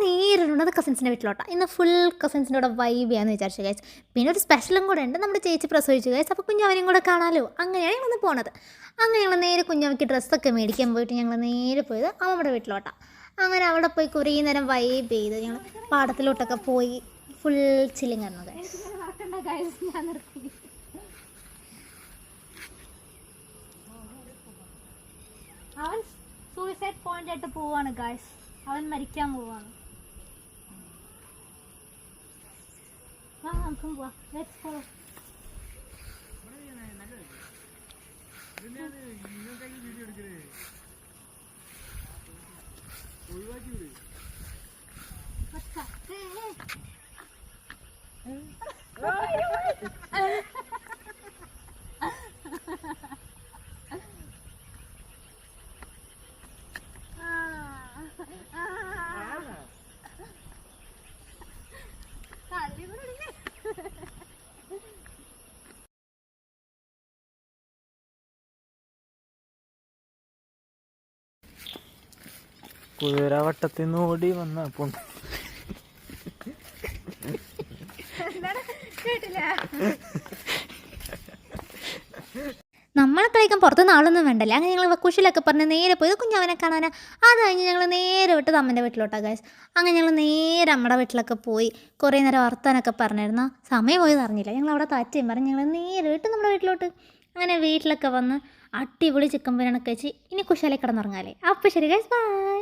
നേരിടുന്നത് കസിൻസിൻ്റെ വീട്ടിലോട്ടാണ്. ഇന്ന് ഫുൾ കസിൻസിൻ്റെ കൂടെ വൈബ് ചെയ്യാമെന്ന് വിചാരിച്ചു ഗൈസ്. പിന്നെ ഒരു സ്പെഷ്യലും കൂടെ ഉണ്ട്, നമ്മുടെ ചേച്ചി പ്രസവിച്ചു ഗൈസ്. അപ്പോൾ കുഞ്ഞവനെയും കൂടെ കാണാമല്ലോ, അങ്ങനെയാണ് ഞങ്ങൾ പോണത്. അങ്ങനെ ഞങ്ങൾ നേരെ കുഞ്ഞവയ്ക്ക് ഡ്രസ്സൊക്കെ മേടിക്കാൻ പോയിട്ട് ഞങ്ങൾ നേരെ പോയത് അമ്മയുടെ വീട്ടിലോട്ടാണ്. അങ്ങനെ അവിടെ പോയി കുറേ നേരം വൈബ് ചെയ്ത് ഞങ്ങൾ പാടത്തിലോട്ടൊക്കെ പോയി ഫുൾ ചില്ലിങ് ആയിരുന്നു ഗൈസ്. അവൻ സൂയിസൈഡ് പോയിന്റ് ആയിട്ട് പോവാണ് ഗൈസ്. അവൻ മരിക്കാൻ പോവാണ്. നമുക്കും പോവാം. Let's go. കുതിരവട്ടത്തിൽ നിന്ന് ഓടി വന്ന നമ്മളെ കളിക്കാൻ പുറത്തുനിന്ന് ആളൊന്നും വേണ്ടല്ലേ. അങ്ങനെ ഞങ്ങൾ കുശിലൊക്കെ പറഞ്ഞ് നേരെ പോയത് കുഞ്ഞവനെ കാണാനാ. അത് കഴിഞ്ഞ് ഞങ്ങൾ നേരെ വിട്ടത് അമ്മൻ്റെ വീട്ടിലോട്ടാണ് ഗൈസ്. അങ്ങനെ ഞങ്ങൾ നേരെ അമ്മയുടെ വീട്ടിലൊക്കെ പോയി കുറേ നേരം വർത്താനൊക്കെ പറഞ്ഞിരുന്നു. സമയം പോയത് അറിഞ്ഞില്ല. ഞങ്ങൾ അവിടെ താറ്റയും പറഞ്ഞ് ഞങ്ങൾ നേരെ വിട്ട് നമ്മുടെ വീട്ടിലോട്ട്. അങ്ങനെ വീട്ടിലൊക്കെ വന്ന് അടിപൊളി ചിക്കൻ ബിരിയാണി കഴിച്ച് ഇനി കുശാലേ കിടന്നുറങ്ങാല്ലേ. അപ്പോൾ ശരി ഗൈസ്, ബൈ.